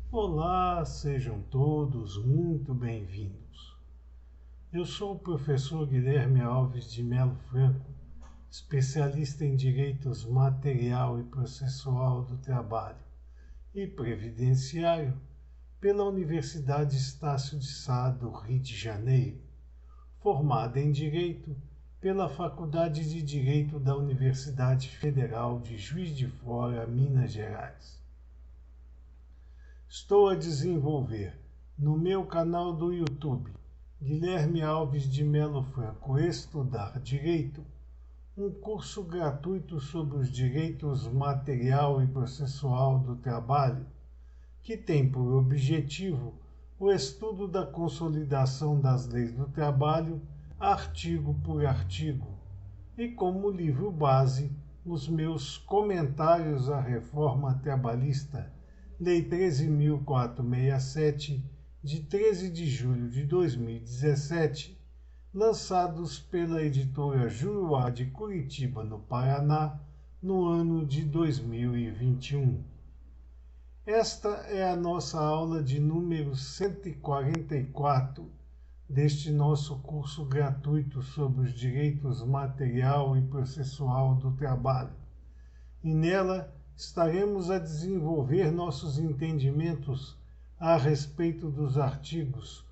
Olá, sejam todos muito bem-vindos. Eu sou o professor Guilherme Alves de Melo Franco, especialista em Direitos Material e Processual do Trabalho e Previdenciário pela Universidade Estácio de Sá do Rio de Janeiro, formado em Direito pela Faculdade de Direito da Universidade Federal de Juiz de Fora, Minas Gerais. Estou a desenvolver no meu canal do YouTube, Guilherme Alves de Melo Franco Estudar Direito, um curso gratuito sobre os direitos material e processual do trabalho, que tem por objetivo o estudo da consolidação das leis do trabalho, artigo por artigo, e como livro base, os meus comentários à reforma trabalhista, Lei 13.467, de 13 de julho de 2017, lançados pela editora Juruá de Curitiba, no Paraná, no ano de 2021. Esta é a nossa aula de número 144 deste nosso curso gratuito sobre os direitos material e processual do trabalho. E nela estaremos a desenvolver nossos entendimentos a respeito dos artigos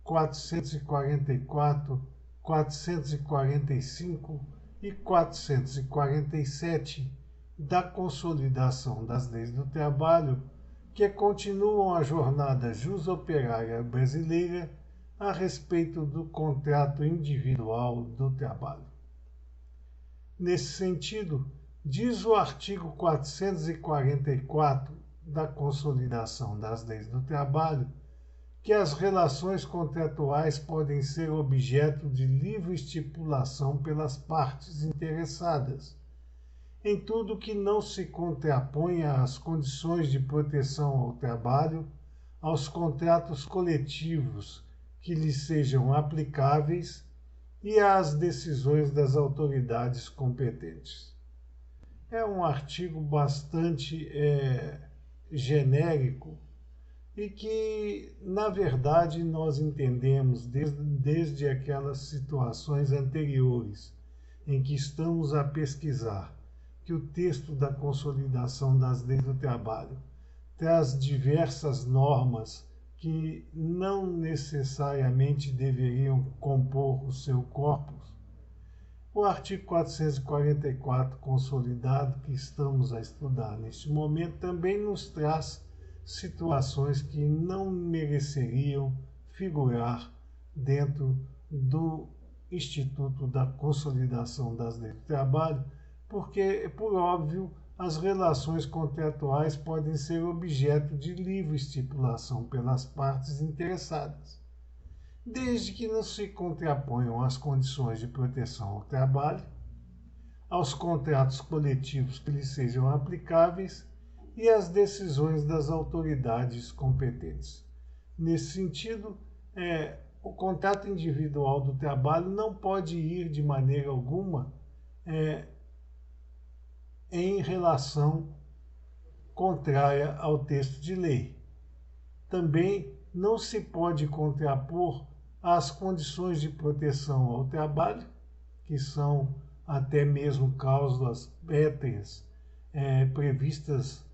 444, 445 e 447 da Consolidação das Leis do Trabalho, que continuam a jornada jusoperária brasileira a respeito do contrato individual do trabalho. Nesse sentido, diz o artigo 444 da Consolidação das Leis do Trabalho que as relações contratuais podem ser objeto de livre estipulação pelas partes interessadas, em tudo que não se contraponha às condições de proteção ao trabalho, aos contratos coletivos que lhes sejam aplicáveis e às decisões das autoridades competentes. É um artigo bastante genérico e que, na verdade, nós entendemos desde aquelas situações anteriores em que estamos a pesquisar que o texto da Consolidação das Leis do Trabalho traz diversas normas que não necessariamente deveriam compor o seu corpus. O artigo 444 consolidado, que estamos a estudar neste momento, também nos traz situações que não mereceriam figurar dentro do Instituto da Consolidação das Leis do Trabalho, porque, por óbvio, as relações contratuais podem ser objeto de livre estipulação pelas partes interessadas, desde que não se contraponham às condições de proteção ao trabalho, aos contratos coletivos que lhes sejam aplicáveis e às decisões das autoridades competentes. Nesse sentido, o contrato individual do trabalho não pode ir de maneira alguma em relação contrária ao texto de lei. Também não se pode contrapor às condições de proteção ao trabalho, que são até mesmo cláusulas pétreas previstas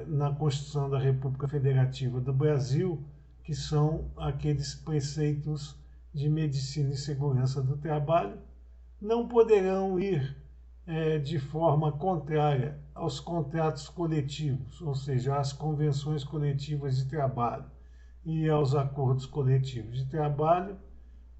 na Constituição da República Federativa do Brasil, que são aqueles preceitos de medicina e segurança do trabalho, não poderão ir de forma contrária aos contratos coletivos, ou seja, às convenções coletivas de trabalho e aos acordos coletivos de trabalho,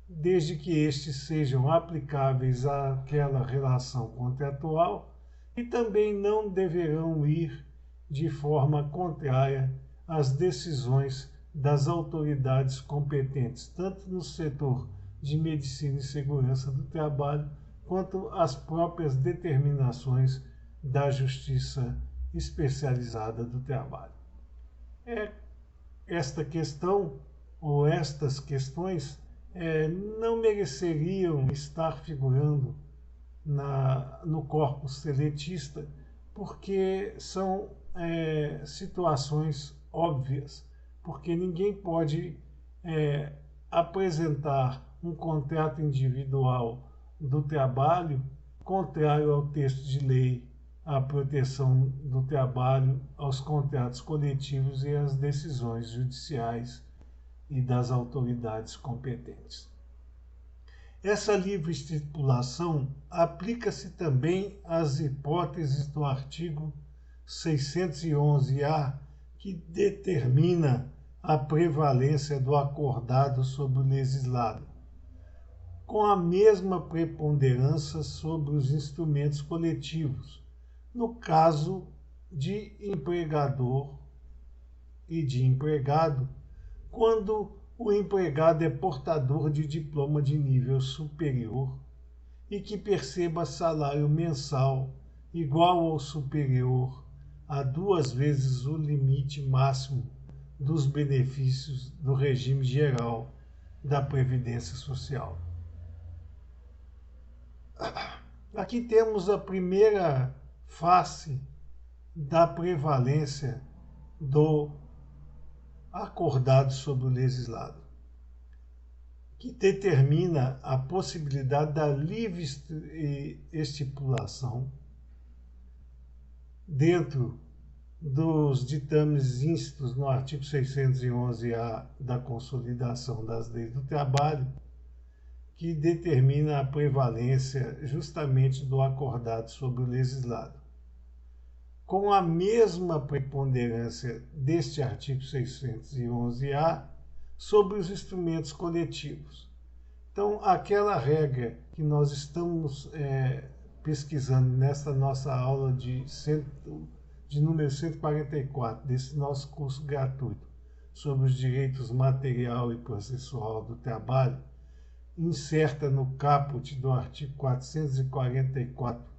desde que estes sejam aplicáveis àquela relação contratual, e também não deverão ir de forma contrária às decisões das autoridades competentes, tanto no setor de medicina e segurança do trabalho, quanto às próprias determinações da Justiça Especializada do Trabalho. Esta questão, ou estas questões, não mereceriam estar figurando no corpus seletista, porque são situações óbvias, porque ninguém pode apresentar um contrato individual do trabalho contrário ao texto de lei, à proteção do trabalho, aos contratos coletivos e às decisões judiciais e das autoridades competentes. Essa livre estipulação aplica-se também às hipóteses do artigo 611-A, que determina a prevalência do acordado sobre o legislado, com a mesma preponderância sobre os instrumentos coletivos, no caso de empregador e de empregado, quando o empregado é portador de diploma de nível superior e que perceba salário mensal igual ou superior a 2 vezes o limite máximo dos benefícios do regime geral da Previdência Social. Aqui temos a primeira face da prevalência do acordado sobre o legislado, que determina a possibilidade da livre estipulação dentro dos ditames instos no artigo 611-A da Consolidação das Leis do Trabalho, que determina a prevalência justamente do acordado sobre o legislado. Com a mesma preponderância deste artigo 611-A sobre os instrumentos coletivos. Então, aquela regra que nós estamos pesquisando nessa nossa aula de número 144, desse nosso curso gratuito, sobre os direitos material e processual do trabalho, inserta no caput do artigo 444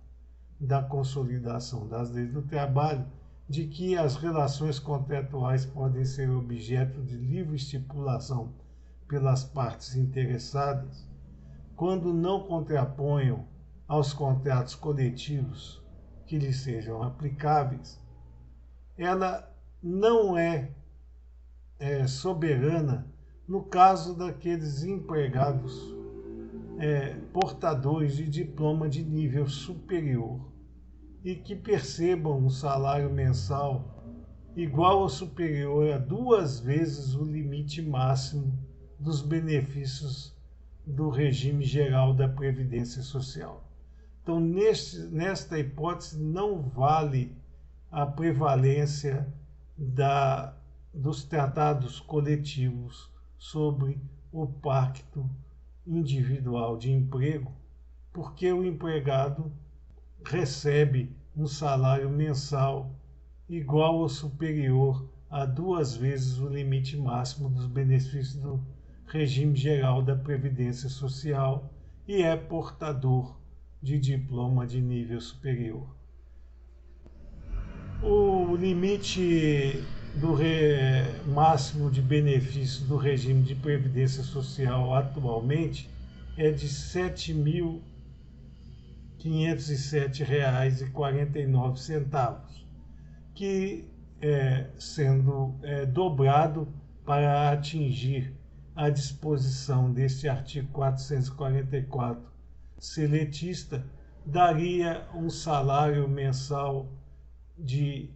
da Consolidação das Leis do Trabalho, de que as relações contratuais podem ser objeto de livre estipulação pelas partes interessadas, quando não contraponham aos contratos coletivos que lhes sejam aplicáveis. Ela não é soberana no caso daqueles empregados portadores de diploma de nível superior e que percebam um salário mensal igual ou superior a 2 vezes o limite máximo dos benefícios do regime geral da Previdência Social. Então, nesta hipótese, não vale a prevalência dos tratados coletivos sobre o pacto individual de emprego, porque o empregado recebe um salário mensal igual ou superior a 2 vezes o limite máximo dos benefícios do regime geral da Previdência Social e é portador de diploma de nível superior. O limite do máximo de benefício do regime de Previdência Social atualmente é de R$ 7.507,49, que sendo dobrado para atingir a disposição deste artigo 444 seletista, daria um salário mensal de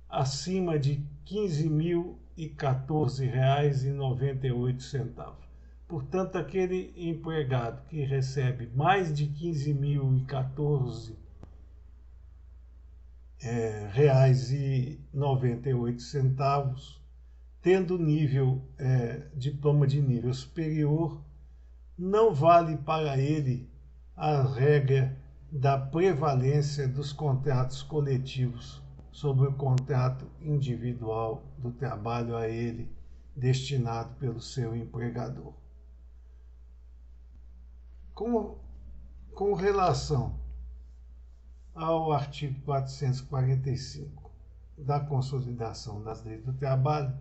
acima de R$ 15.014,98. Portanto, aquele empregado que recebe mais de R$ 15.014,98, tendo diploma de nível superior, não vale para ele a regra da prevalência dos contratos coletivos sobre o contrato individual do trabalho a ele destinado pelo seu empregador. Com relação ao artigo 445 da Consolidação das Leis do Trabalho,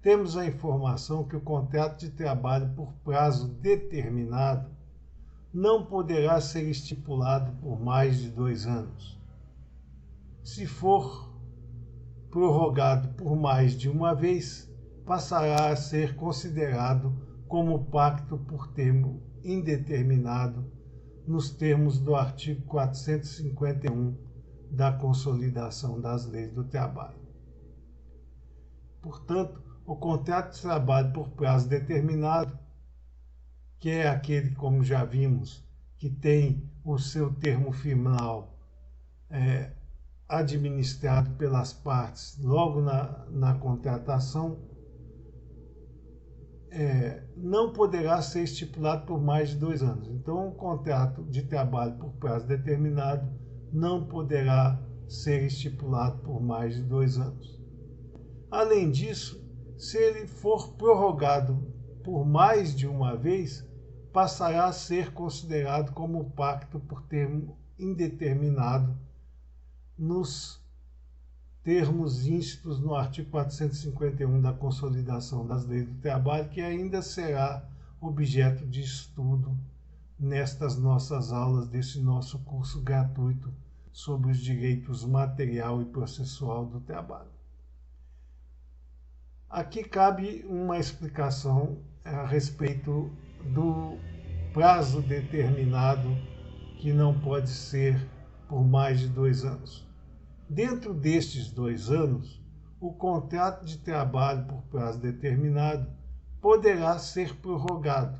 temos a informação que o contrato de trabalho por prazo determinado não poderá ser estipulado por mais de 2 anos. Se for prorrogado por mais de uma vez, passará a ser considerado como pacto por tempo indeterminado, nos termos do artigo 451 da Consolidação das Leis do Trabalho. Portanto, o contrato de trabalho por prazo determinado, que é aquele, como já vimos, que tem o seu termo final administrado pelas partes logo na contratação, não poderá ser estipulado por mais de 2 anos. Então, o contrato de trabalho por prazo determinado não poderá ser estipulado por mais de 2 anos. Além disso, se ele for prorrogado por mais de uma vez, passará a ser considerado como pacto por termo indeterminado nos termos instos no artigo 451 da Consolidação das Leis do Trabalho, que ainda será objeto de estudo nestas nossas aulas desse nosso curso gratuito sobre os direitos material e processual do trabalho. Aqui cabe uma explicação a respeito do prazo determinado, que não pode ser por mais de 2 anos. Dentro destes 2 anos, o contrato de trabalho por prazo determinado poderá ser prorrogado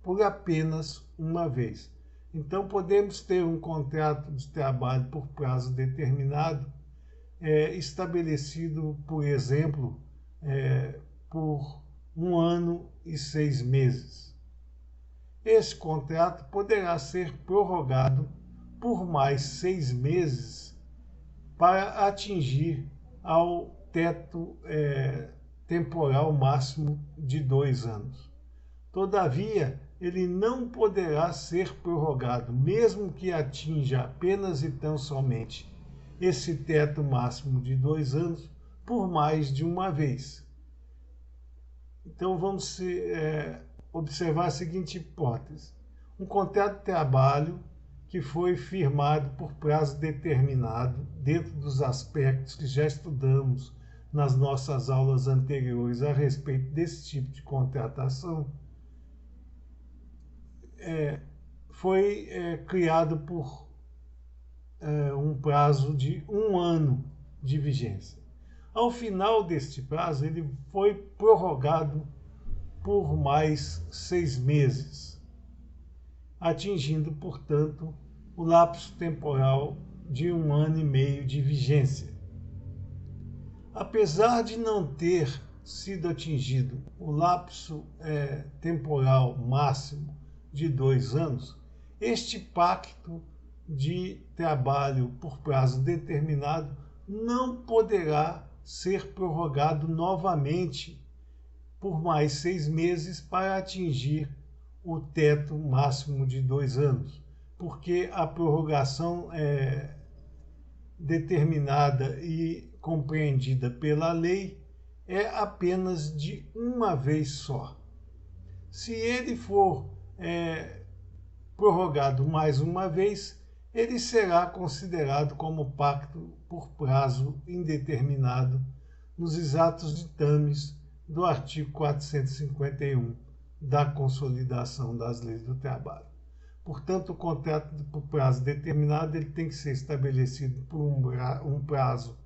por apenas uma vez. Então, podemos ter um contrato de trabalho por prazo determinado estabelecido, por exemplo, por 1 ano e 6 meses. Esse contrato poderá ser prorrogado por mais 6 meses para atingir ao teto temporal máximo de 2 anos. Todavia, ele não poderá ser prorrogado, mesmo que atinja apenas e tão somente esse teto máximo de 2 anos, por mais de uma vez. Então, vamos observar a seguinte hipótese. Um contrato de trabalho que foi firmado por prazo determinado, dentro dos aspectos que já estudamos nas nossas aulas anteriores a respeito desse tipo de contratação, foi criado por um prazo de 1 ano de vigência. Ao final deste prazo, ele foi prorrogado por mais 6 meses, atingindo, portanto, o lapso temporal de 1 ano e meio de vigência. Apesar de não ter sido atingido o lapso temporal máximo de 2 anos, este pacto de trabalho por prazo determinado não poderá ser prorrogado novamente por mais 6 meses para atingir o teto máximo de 2 anos, porque a prorrogação determinada e compreendida pela lei é apenas de uma vez só. Se ele for prorrogado mais uma vez, ele será considerado como pacto por prazo indeterminado nos exatos ditames do artigo 451 da Consolidação das Leis do Trabalho. Portanto, o contrato por prazo determinado ele tem que ser estabelecido por um prazo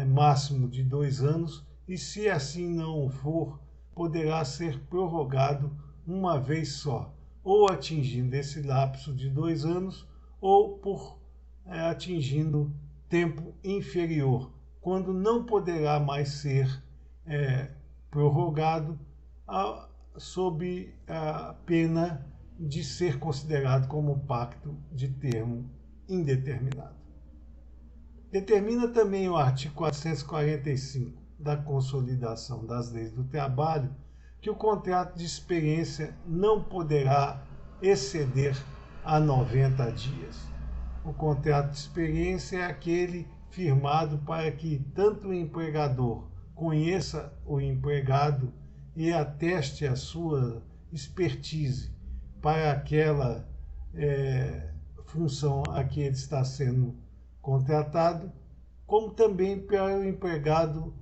máximo de 2 anos e, se assim não for, poderá ser prorrogado uma vez só, ou atingindo esse lapso de 2 anos, ou por atingindo tempo inferior, quando não poderá mais ser prorrogado sob a pena de ser considerado como pacto de termo indeterminado. Determina também o artigo 445 da Consolidação das Leis do Trabalho que o contrato de experiência não poderá exceder a 90 dias. O contrato de experiência é aquele firmado para que tanto o empregador conheça o empregado e ateste a sua expertise para aquela função a que ele está sendo contratado, como também para o empregado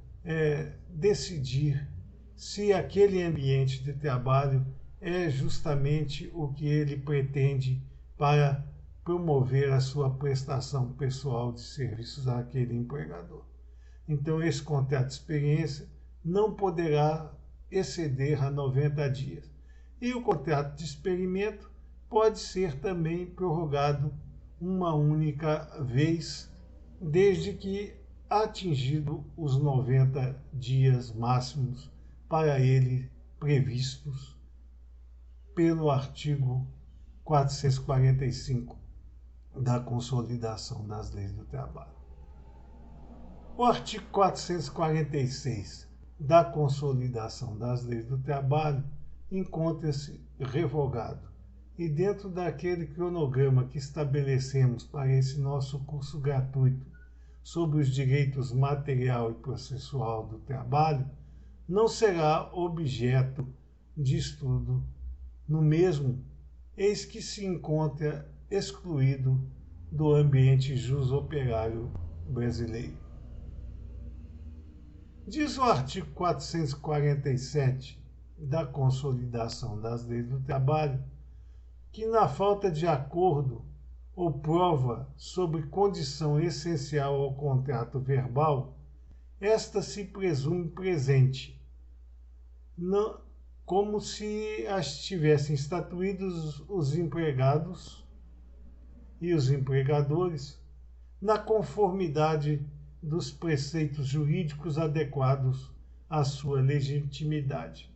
decidir se aquele ambiente de trabalho é justamente o que ele pretende para promover a sua prestação pessoal de serviços àquele empregador. Então, esse contrato de experiência não poderá exceder a 90 dias. E o contrato de experimento pode ser também prorrogado uma única vez, desde que atingido os 90 dias máximos para ele previstos pelo artigo 445 da Consolidação das Leis do Trabalho. O artigo 446 da Consolidação das Leis do Trabalho encontra-se revogado. E dentro daquele cronograma que estabelecemos para esse nosso curso gratuito sobre os direitos material e processual do trabalho, não será objeto de estudo no mesmo, eis que se encontra excluído do ambiente jus-operário brasileiro. Diz o artigo 447 da Consolidação das Leis do Trabalho que, na falta de acordo ou prova sobre condição essencial ao contrato verbal, esta se presume presente, como se as tivessem estatuídos os empregados e os empregadores na conformidade dos preceitos jurídicos adequados à sua legitimidade.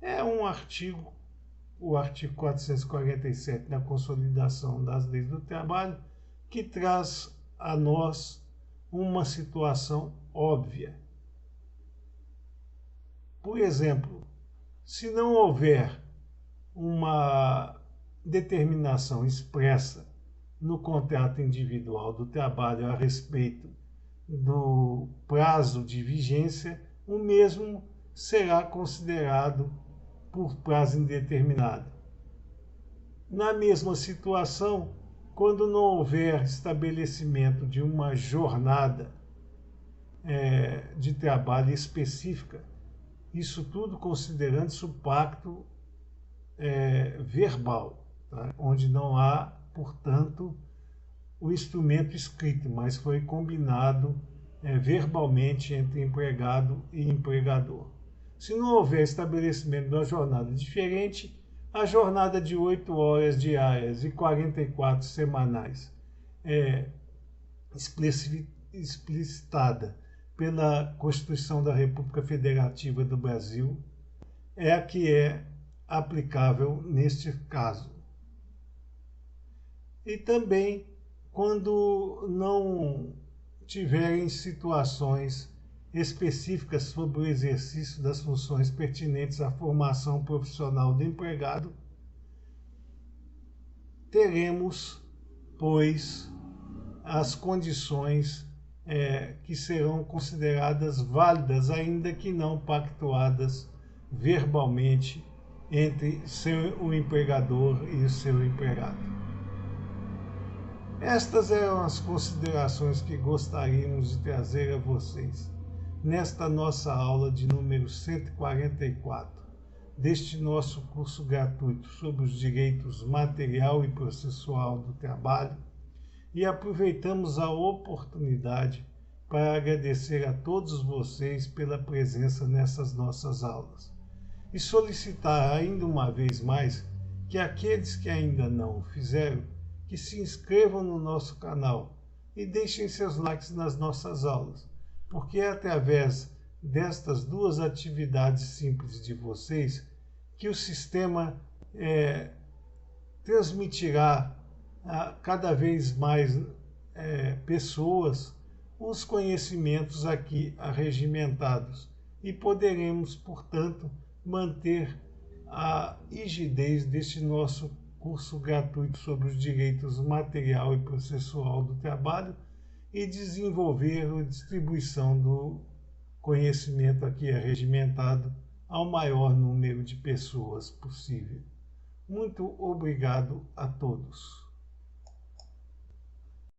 É um artigo, o artigo 447 da Consolidação das Leis do Trabalho, que traz a nós uma situação óbvia. Por exemplo, se não houver uma determinação expressa no contrato individual do trabalho a respeito do prazo de vigência, o mesmo será considerado por prazo indeterminado. Na mesma situação, quando não houver estabelecimento de uma jornada de trabalho específica, isso tudo considerando-se o pacto verbal, tá? Onde não há, portanto, o instrumento escrito, mas foi combinado verbalmente entre empregado e empregador. Se não houver estabelecimento de uma jornada diferente, a jornada de 8 horas diárias e 44 semanais explicitada pela Constituição da República Federativa do Brasil é a que é aplicável neste caso. E também quando não tiverem situações específicas sobre o exercício das funções pertinentes à formação profissional do empregado, teremos, pois, as condições que serão consideradas válidas, ainda que não pactuadas verbalmente entre o empregador e o seu empregado. Estas eram as considerações que gostaríamos de trazer a vocês nesta nossa aula de número 144 deste nosso curso gratuito sobre os direitos material e processual do trabalho, e aproveitamos a oportunidade para agradecer a todos vocês pela presença nessas nossas aulas e solicitar ainda uma vez mais que aqueles que ainda não o fizeram, que se inscrevam no nosso canal e deixem seus likes nas nossas aulas, porque é através destas duas atividades simples de vocês que o sistema transmitirá a cada vez mais pessoas os conhecimentos aqui arregimentados e poderemos, portanto, manter a rigidez deste nosso curso gratuito sobre os direitos material e processual do trabalho e desenvolver a distribuição do conhecimento aqui arregimentado ao maior número de pessoas possível. Muito obrigado a todos.